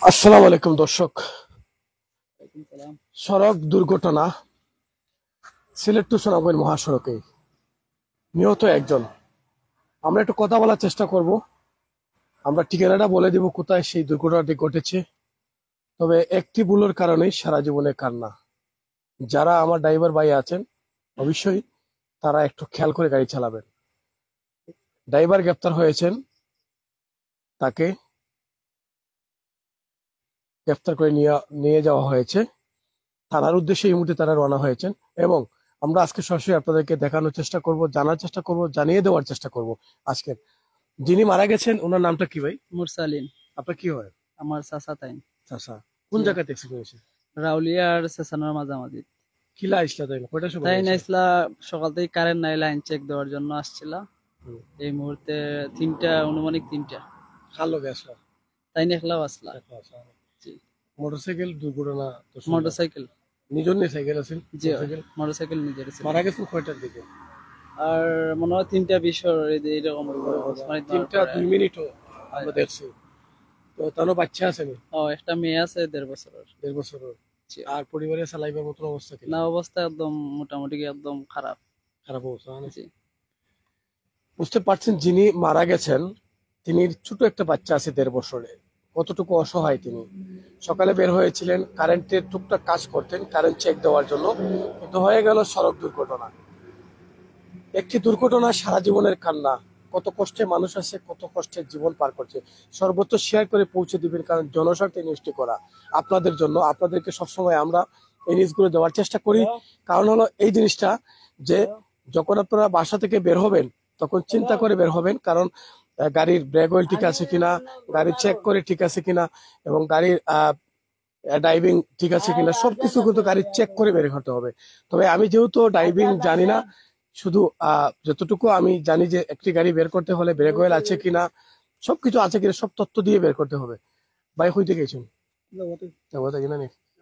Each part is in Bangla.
আসসালামু আলাইকুম দর্শক। সড়ক দুর্ঘটনা সিলেট টু সোনামগঞ্জ মহাসড়কে নিহত একজন। আমরা একটু কথা বলার চেষ্টা করব। আমরা ঠিকানাটা বলে দিব কোথায় সেই দুর্ঘটনাটি ঘটেছে। তবে একটি ভুলের কারণেই সারা জীবনে কান্না। যারা আমার ড্রাইভার ভাই আছেন অবশ্যই তারা একটু খেয়াল করে গাড়ি চালাবেন। ড্রাইভার গ্রেপ্তার হয়েছেন, তাকে গ্রেফতার করে নিয়ে যাওয়া হয়েছে থানার উদ্দেশ্যে। এই মুহূর্তে তারা রওনা হয়েছেন এবং আমরা আজকে সরাসরি আপনাদেরকে দেখানোর চেষ্টা করব, জানার চেষ্টা করব, জানিয়ে দেওয়ার চেষ্টা করব। আজকে যিনি মারা গেছেন ওনার নামটা কি ভাই? মুরসালিন। আপনার কি হয়? আমার চাচা তাই। চাচা কোন জায়গাতে অ্যাক্সিডেন্ট হয়েছে? রাউলিয়া আর সেসানোর মাঝামাঝি। কিলা আসলা তাই কয়টার সময়? তাই নাইসলা সকাল থেকে কারেন্ট নাই, লাইন চেক দেওয়ার জন্য আসছিল। এই মুহূর্তে অনুমানিক 3টা। কার লগে আসলা? তাই একলাও আসলা। মোটরসাইকেল দুর্ঘটনা? মোটরসাইকেল নিজের নিয়ে সাইকেল আছেন? জি, মোটরসাইকেল নিজের ছিল। মারা গেছেন কয়টার দিকে? আর মনে হয় 3:20 এরকম, মানে 3:02 আমরা দেখছি। তো তার বাচ্চা আছে নি? একটা মেয়ে আছে 1.5 বছরের। 1.5 বছরের। আর পরিবারে চালাইবার মতো অবস্থা কি? না, অবস্থা একদম মোটামুটি একদম খারাপ অবস্থা। জি। বুঝতে পারছেন যিনি মারা গেছেন তিনি ছোট একটা বাচ্চা আছে 1.5 বছরের। কতটুকু অসহায় তিনি। সকালে বের হয়েছিলেন, কারেন্টের টুকটাক কাজ করতেন, কারেন্ট চেক দেওয়ার জন্য, কিন্তু হয়ে গেল সড়ক দুর্ঘটনা। একটি দুর্ঘটনা সারা জীবনের কান্না। কত কষ্টে মানুষ আছে, কত কষ্টে জীবন পার করছে। সর্বত্র শেয়ার করে পৌঁছে দিবেন, কারণ জনস্বার্থে নিউজটি করা আপনাদের জন্য। আপনাদেরকে সবসময় আমরা এই নিউজগুলো দেওয়ার চেষ্টা করি। কারণ হলো এই জিনিসটা যে যখন আপনারা বাসা থেকে বের হবেন তখন চিন্তা করে বের হবেন, কারণ গাড়ির ব্রেক অয়েল ঠিক আছে কিনা, গাড়ি চেক করে ঠিক আছে কিনা, এবং গাড়ির ড্রাইভিং ঠিক আছে কিনা, সবকিছু কিন্তু গাড়ি চেক করে বের করতে হবে। তবে আমি যেহেতু ড্রাইভিং জানি না, শুধু যতটুকু আমি জানি যে একটি গাড়ি বের করতে হলে ব্রেক অয়েল আছে কিনা, সবকিছু আছে কিনা, সব তথ্য দিয়ে বের করতে হবে। ভাই হইতে গেছেন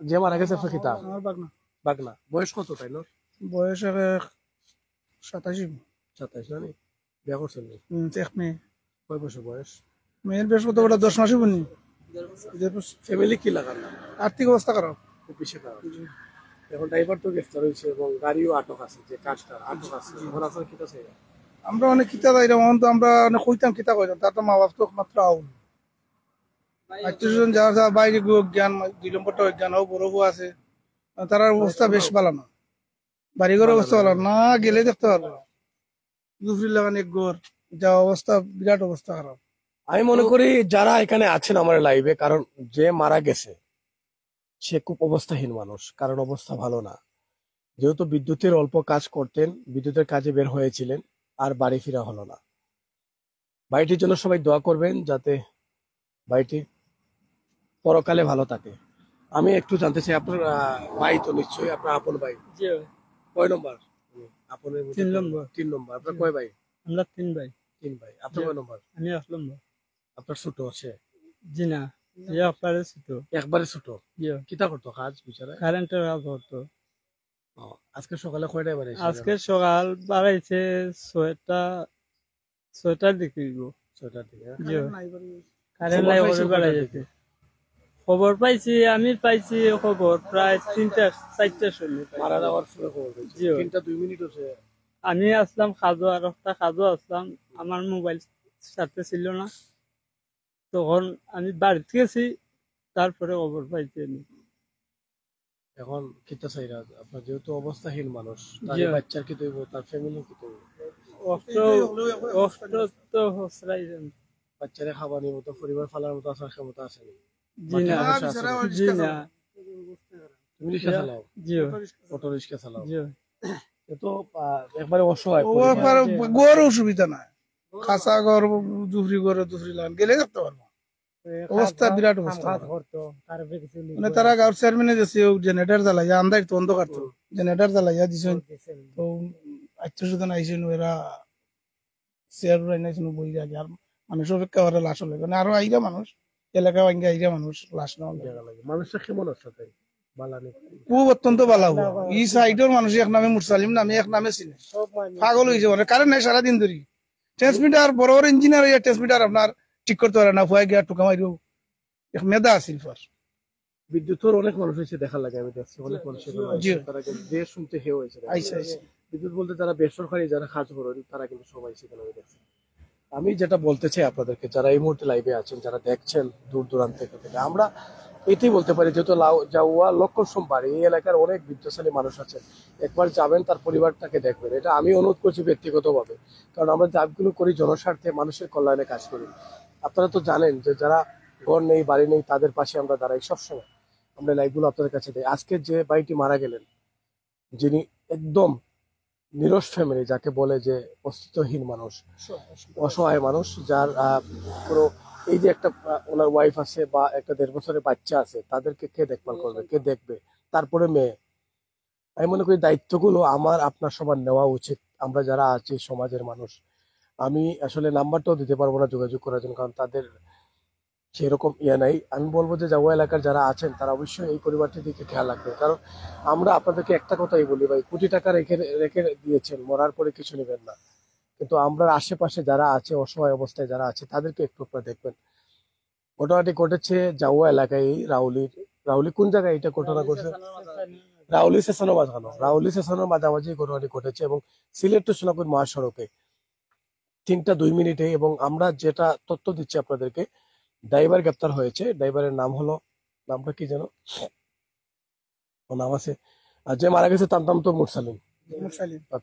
যে মারা গেছে ফকিতা বাগনা, বয়স কত? তাই না, বয়স 27। 27 না? বিয়া করছেন? কয় বছর বয়স? মেয়ের বেশ কত বড় 10 মাসই বনি। ফ্যামিলি কি লাগান না? আর্থিক অবস্থা খারাপ, খুব বেশি খারাপ। এখন ড্রাইভার তো গ্রেফতার হয়েছে এবং গাড়িও আটক আছে, যে কাজটা আটক আছে। এখন আপনার কিতা চাই? আমরা অনেক কিতা যাইলাম, তো আমরা অনেক কইতাম কিতা কইতাম, তার তো মা বাপ তো মাত্র আউল আত্মীয়স্বজন যারা বাইরে জ্ঞান 2 নম্বরটা জ্ঞান হোক বড় আছে, তার অবস্থা বেশ ভালো না। বাড়িঘরের অবস্থা ভালো না, গেলে দেখতে পারবো দুপুরি লাগান এক ঘর যা অবস্থা, বিরাট অবস্থা খারাপ। আমি মনে করি যারা এখানে আছেন আমার লাইভে, কারণ যে মারা গেছে সে খুব অবস্থাহীন মানুষ, কারণ অবস্থা ভালো না। যেহেতু বিদ্যুতের অল্প কাজ করতেন, বিদ্যুতের কাজে বের হয়েছিলেন, আর বাড়ি ফিরা হলো না। বাড়িটির জন্য সবাই দোয়া করবেন যাতে বাড়িটি পরকালে ভালো থাকে। আমি একটু জানতে চাই, আপনার ভাই তো নিশ্চয়ই আপনার আপন ভাই? কয় নম্বর? আপনের 3 নম্বর। 3 নম্বর। আপনার কয় ভাই? আমরা 3 ভাই। 3 ভাই। আপনার কয় নম্বর? আমি 1 নম্বর। আপনার ছোট আছে? জি না, একবারে ছোট। একবারে ছোট? কিতা করতো কাজ বিচারে? কারেন্টের কাজ করতো। আজকে সকালে কয়টায় বাড়াইছে? আজকে সকাল বাড়াইছে 6টার দিকে। 6টার দিকে? কারেন্ট নাই বলে বাড়াইছে। খবর পাইছি, আমি পাইছি খবর প্রায় 3টা-4টার সময়। মারা যাওয়ার সময় খবর পাইছি। 3:02 হচ্ছে। আমি আসলাম খাজো, আর একটা খাজো আসলাম, আমার মোবাইল সাথে ছিল না, তখন আমি বাড়িতে গেছি, তারপরে খবর পাইছি আমি। এখন কিতা চাইরা আপনার, যেহেতু অবস্থাহীন মানুষ, তার বাচ্চার কি হইব, তার ফ্যামিলি কি হইব? বাচ্চারে খাবার নিব তো, পরিবার ফালার মতো আসার ক্ষমতা আছে? জি না, জি না। তুমি রিক্সা চালাও? জি, অটো রিক্সা চালাও? জি। তো একবারে অসহায়, গড় অসুবিধা নাই, খাসা ঘর, দুফরি ঘরে দুফরি লাগান গেলে দেখতে পারবো। অবস্থা বিরাট অবস্থা। মানে তারা গাঁর চেয়ারম্যানে দিয়েছে জেনারেটর জ্বালাইয়া, আন্দাজ তো অন্ধকার, তো জেনারেটর জ্বালাইয়া দিছেন। তো আত্মীয়স্বজন আইসেন, ওরা চেয়ার আইনাইছেন বই আগে, আর মানুষ অপেক্ষা করে লাশ হলে, মানে আরো আইরা মানুষ, এলাকা ভাঙ্গে আইরা মানুষ লাশ নেওয়া লাগে। মানুষটা কেমন আছে? খুব অত্যন্ত ভালো। এই সাইডের মানুষ এক নামে মুরসালিম নামে, এক নামে চিনে, পাগল হয়েছে। মানে কারেন্ট নাই সারাদিন ধরে, ট্রান্সমিটার বড় বড় ইঞ্জিনিয়ার ট্রান্সমিটার আপনার ঠিক করতে পারে না, ফুয়াই গিয়া টুকা মারিও এক মেধা আছিল পর বিদ্যুতের অনেক মানুষ হয়েছে দেখা লাগে, আমি দেখছি অনেক মানুষ জি। তারা কিন্তু যে শুনতে হেও হয়েছে। আইসা আইসা বিদ্যুৎ বলতে যারা বেসরকারি যারা কাজ করেন তারা কিন্তু সবাই সেখানে আমি দেখছি। আমি যেটা বলতে চাই আপনাদেরকে, যারা এই মুহূর্তে লাইভে আছেন, যারা দেখছেন দূর দূরান্ত থেকে, আমরা এটাই বলতে পারি, যেহেতু জাউয়া লক্ষণ সোমবার এই এলাকার অনেক বিদ্যাশালী মানুষ আছে, একবার যাবেন তার পরিবারটাকে দেখবেন। এটা আমি অনুরোধ করছি ব্যক্তিগতভাবে, কারণ আমরা যাগুলো করি জনস্বার্থে মানুষের কল্যাণে কাজ করি। আপনারা তো জানেন যে যারা ঘর নেই বাড়ি নেই তাদের পাশে আমরা দাঁড়াই সবসময়, আমরা লাইভগুলো আপনাদের কাছে দিই। আজকে যে ভাইটি মারা গেলেন, যিনি একদম নিরস ফ্যামিলি, যাকে বলে যে অস্তিত্বহীন মানুষ, অসহায় মানুষ, যার কোনো এই যে একটা ওনার ওয়াইফ আছে বা একটা 1.5 বছরের বাচ্চা আছে, তাদেরকে কে দেখভাল করবে, কে দেখবে, তারপরে মেয়ে। আমি মনে করি দায়িত্বগুলো আমার আপনার সবার নেওয়া উচিত, আমরা যারা আছি সমাজের মানুষ। আমি আসলে নাম্বারটাও দিতে পারবো না যোগাযোগ করার জন্য, কারণ তাদের সেরকম নাই। আমি বলবো যে জাউয়া এলাকার যারা আছেন তারা অবশ্যই এই পরিবারটির দিকে খেয়াল রাখবে, কারণ আমরা আপনাদেরকে একটা কথাই বলি ভাই, কোটি টাকা রেখে রেখে দিয়েছেন, মরার পরে কিছু নেবেন না, কিন্তু আমরা আশেপাশে যারা আছে, অসহায় অবস্থায় যারা আছে, তাদেরকে একটু আপনারা দেখবেন। ঘটনাটি ঘটেছে জাউয়া এলাকায়, রাউলি কোন জায়গায় এটা ঘটনা ঘটছে? রাউলি সেশনের মাঝখানো, রাউলি সেশনের মাঝামাঝি ঘটনাটি ঘটেছে, এবং সিলেট টু সোনাপুর মহাসড়কে 3টা 2 মিনিটে। এবং আমরা যেটা তথ্য দিচ্ছি আপনাদেরকে, ড্রাইভার গ্রেপ্তার হয়েছে। ড্রাইভারের নাম হলো, নামটা কি যেন, ও নাম আছে, আর যে মারা গেছে তার নাম তো মুরসালিন,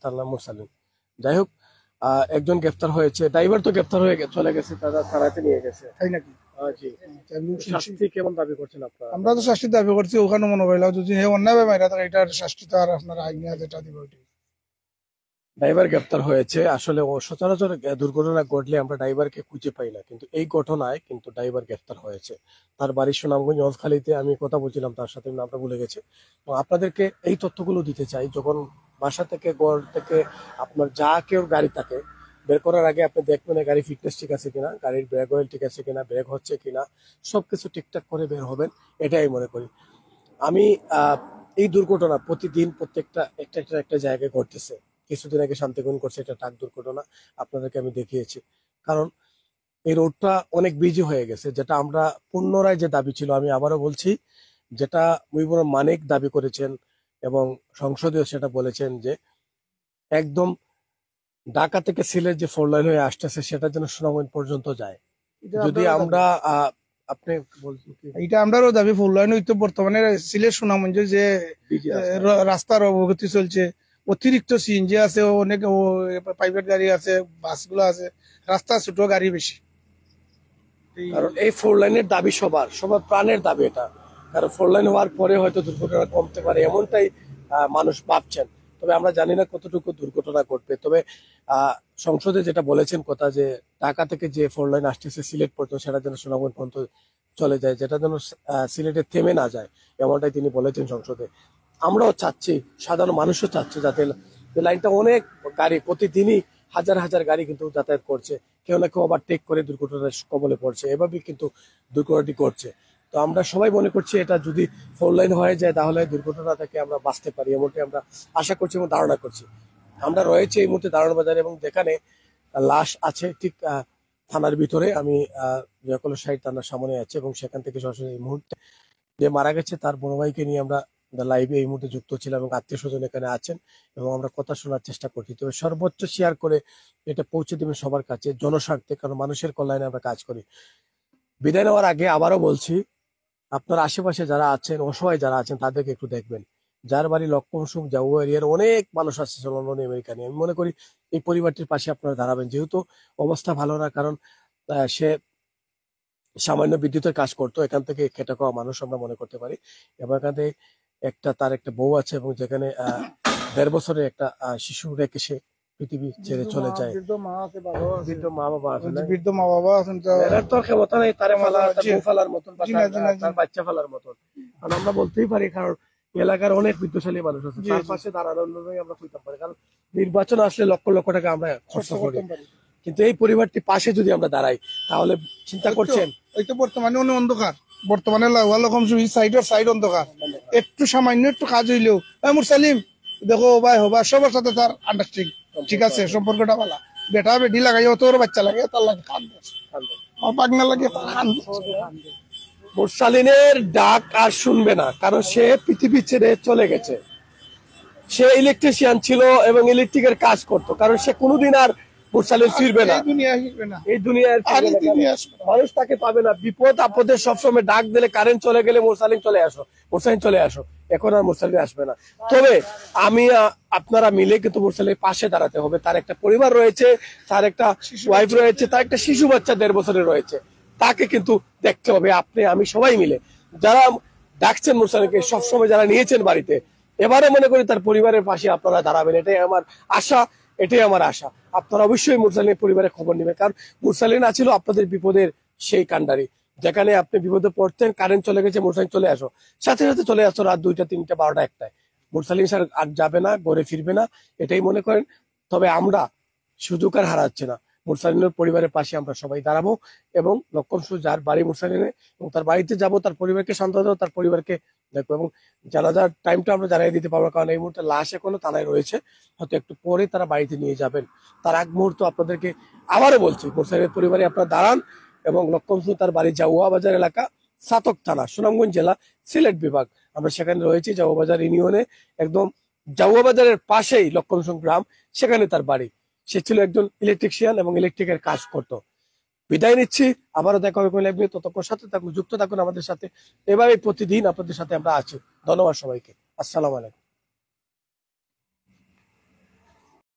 তার নাম মুরসালিন। যাই হোক, একজন গ্রেপ্তার হয়েছে, ড্রাইভার তো গ্রেপ্তার হয়ে চলে গেছে, তারা থানাতে নিয়ে গেছে। তাই নাকি? জি। শাস্তি কেমন দাবি করছেন আপনারা? আমরা তো শাস্তি দাবি করছি, ওখানে মনে হইলাম যদি অন্যায় মাইরা থাকে এটার শাস্তি তো আর আপনার আইনে যেটা দিব ওইটাই। ড্রাইভার গ্রেপ্তার হয়েছে। আসলে ও সচরাচর দুর্ঘটনা ঘটলে আমরা ড্রাইভারকে খুঁজে পাই না, কিন্তু এই ঘটনায় কিন্তু ড্রাইভার গ্রেপ্তার হয়েছে। তার বাড়ি সুনামগঞ্জ নলখালীতে। আমি কথা বলছিলাম তার সাথে, নামটা ভুলে গেছে। তো আপনাদেরকে এই তথ্যগুলো দিতে চাই, যখন বাসা থেকে ঘর থেকে আপনার যা কেউ গাড়ি থাকে বের করার আগে আপনি দেখবেন গাড়ি ফিটনেস ঠিক আছে কিনা, গাড়ির ব্রেক অয়েল ঠিক আছে কিনা, ব্রেক হচ্ছে কিনা, সবকিছু ঠিকঠাক করে বের হবেন, এটাই মনে করি আমি। এই দুর্ঘটনা প্রতিদিন প্রত্যেকটা একটা জায়গায় ঘটতেছে। কিছুদিন আগে শান্তিগঞ্জ করছে, এটা ট্রাক দুর্ঘটনা, আপনাদেরকে আমি দেখিয়েছি। কারণ এই রোডটা অনেক বিজি হয়ে গেছে, যেটা আমরা পুনরায় যে দাবি ছিল, আমি আবারও বলছি, যেটা মুজিবুর মানিক দাবি করেছেন এবং সংসদীয় সেটা বলেছেন, যে একদম ঢাকা থেকে সিলেট যে 4 লাইন হয়ে আসতেছে সেটা যেন সুনামগঞ্জ পর্যন্ত যায়। যদি আমরা আপনি বলছেন কি এটা আমরাও দাবি ফুল লাইন হইতো। বর্তমানে সিলেট সুনামগঞ্জ যে বিজি রাস্তার অবগতি চলছে, অতিরিক্ত সিএনজি আছে, অনেক প্রাইভেট গাড়ি আছে, বাসগুলো আছে, রাস্তা ছোট গাড়ি বেশি। কারণ এই 4 লাইনের দাবি সবার প্রাণের দাবি এটা, কারণ 4 লাইন হওয়ার পরে হয়তো দুর্ঘটনা কমতে পারে, এমনটাই মানুষ ভাবছেন। তবে আমরা জানি না কতটুকু দুর্ঘটনা ঘটবে। তবে সংসদে যেটা বলেছেন কথা, যে ঢাকা থেকে যে 4 লাইন আসতেছে সিলেট পর্যন্ত, সেটা যেন সুনামগঞ্জ পর্যন্ত চলে যায়, যেটা যেন সিলেটে থেমে না যায়, এমনটাই তিনি বলেছেন সংসদে। আমরাও চাচ্ছি, সাধারণ মানুষও চাচ্ছে, যাতে লাইনটা, অনেক গাড়ি প্রতিদিনই হাজার হাজার গাড়ি কিন্তু যাতায়াত করছে, কেউ না কেউ ওভারটেক করে দুর্ঘটনার কবলে পড়ছে, এভাবেই কিন্তু দুর্ঘটনাটি ঘটছে। তো আমরা সবাই মনে করছি এটা যদি 4 লাইন হয়ে যায় তাহলে দুর্ঘটনা থেকে আমরা বাঁচতে পারি, এমনটি আমরা আশা করছি এবং ধারণা করছি। আমরা রয়েছে এই মুহূর্তে দারুণ বাজারে, এবং যেখানে লাশ আছে ঠিক থানার ভিতরে, আমি রেকল সাইড থানার সামনে আছে, এবং সেখান থেকে সরাসরি এই মুহূর্তে যে মারা গেছে তার বড় ভাইকে নিয়ে আমরা লাইভে এই মুহূর্তে যুক্ত ছিলাম, এবং আত্মীয় স্বজন এখানে আছেন, এবং আমরা কথা শোনার চেষ্টা করছি। তবে সর্বোচ্চ শেয়ার করে এটা পৌঁছে দেবেন সবার কাছে জনস্বার্থে, কারণ মানুষের কল্যাণে আমরা কাজ করি। বিদায় নেওয়ার আগে আবারও বলছি, আপনার আশেপাশে যারা আছেন, অসহায় যারা আছেন, তাদেরকে একটু দেখবেন। যার বাড়ি লক্ষণসুখ জাউয়া এরিয়ার অনেক মানুষ আসছে লন্ডন আমেরিকা নিয়ে, আমি মনে করি এই পরিবারটির পাশে আপনারা দাঁড়াবেন, যেহেতু অবস্থা ভালো না, কারণ সে সামান্য বিদ্যুতের কাজ করতো, এখান থেকে খেটে খাওয়া মানুষ আমরা মনে করতে পারি। এবং এখানে তার একটা বউ আছে, এবং যেখানে 1.5 বছরের একটা শিশু রেখে সে পৃথিবী ছেড়ে চলে যায়। বৃদ্ধ মা বাবা আছেন, বৃদ্ধ মা বাবা আছেন, তো ক্ষমতা নেই তারে ফালার মতন, তার বাচ্চা ফালার মতন। কারণ আমরা বলতেই পারি, কারণ এলাকার অনেক বিদ্যুৎশালী মানুষ আছে, তার পাশে দাঁড়ানোর আমরা কইতে পারি, কারণ নির্বাচন আসলে লক্ষ লক্ষ টাকা আমরা খরচ করি, কিন্তু এই পরিবারটি পাশে যদি আমরা দাঁড়াই তাহলে চিন্তা করছেন। এই তো বর্তমানে অনেক অন্ধকার, বর্তমানে সাইড অন্ধকার, একটু সামান্য একটু কাজ হইলেও মুরসালিম দেখো ভাই হবা, সবার সাথে তার আন্ডারস্ট্যান্ডিং ঠিক আছে, সম্পর্কটা ভালো। বেটা বেটি লাগাই, তোর বাচ্চা লাগে, তার লাগে কান্দে, পাগনা লাগে, মুরসালিনের ডাক আর শুনবে না, কারণ সে পৃথিবী ছেড়ে চলে গেছে। সে ইলেকট্রিশিয়ান ছিল এবং ইলেকট্রিকের কাজ করত, কারণ সে কোনোদিন আর মুরসালিন ফিরবে না, এই দুনিয়ায় ফিরবে না, এই দুনিয়ায় আর ফিরবে এই না। দুনিয়ায় আসবে না। মানুষ তাকে পাবে না। বিপদ আপদে সবসময় ডাক দিলে, কারেন্ট চলে গেলে মুরসালিন চলে আসো, মুরসালিন চলে আসো। এখন আর মুরসালিন আসবে না। তবে আমি আপনারা মিলে কিন্তু মুরসালিনের পাশে দাঁড়াতে হবে। তার একটা পরিবার রয়েছে, তার একটা ওয়াইফ রয়েছে, তার একটা শিশু বাচ্চা 1.5 বছরের রয়েছে। তাকে কিন্তু দেখতে হবে। আপনি আমি সবাই মিলে যারা ডাকছেন মুরসালিনকে, সবসময় যারা নিয়েছেন বাড়িতে, এবারে মনে করি তার পরিবারের পাশে আপনারা দাঁড়াবেন। এটাই আমার আশা, এটাই আমার আশা। আপনারা অবশ্যই মুরসালিনের পরিবারের খবর নেবেন, কারণ মুরসালিন ছিল আপনাদের বিপদের সেই কান্ডারি। যেখানে আপনি বিপদে পড়তেন, কারেন্ট চলে গেছে, মুরসালিন চলে আসো, সাথে সাথে চলে আসো রাত 2টা 3টা 12টা 1টায়। মুরসালিন স্যার আর যাবে না, ঘরে ফিরবে না, এটাই মনে করেন। তবে আমরা সুযোগ আর হারাচ্ছি না। মুরসালিনের পরিবারের পাশে আমরা সবাই দাঁড়াবো এবং লক্ষণ শুধু যার বাড়ি মুরসালিনে, এবং তার বাড়িতে যাব, তার পরিবারকে সান্ত্বনা দেবো, তার পরিবারকে দেখবো। এবং জানাজার টাইমটা আমরা জানিয়ে দিতে পারবো, কারণ এই মুহূর্তে লাশ এখনো থানায় রয়েছে। হয়তো একটু পরে তারা বাড়িতে নিয়ে যাবেন। তার আগ মুহূর্ত আপনাদেরকে আবারও বলছি, মুরসালিনের পরিবারে আপনারা দাঁড়ান। এবং লক্ষণ শুধু তার বাড়ি জাউয়া বাজার এলাকা, সাতক থানা, সুনামগঞ্জ জেলা, সিলেট বিভাগ। আমরা সেখানে রয়েছি জাউয়া বাজার ইউনিয়নে, একদম জাউয়া বাজারের পাশেই লক্ষণ গ্রাম, সেখানে তার বাড়ি। সে ছিল একজন ইলেকট্রিশিয়ান এবং ইলেকট্রিকের কাজ করত। বিদায় নিচ্ছি, আবারও দেখা হবে লাইভ নিয়ে। ততক্ষণ সাথে থাকুন, যুক্ত থাকুন আমাদের সাথে। এভাবে প্রতিদিন আপনাদের সাথে আমরা আছি। ধন্যবাদ সবাইকে। আসসালামু আলাইকুম।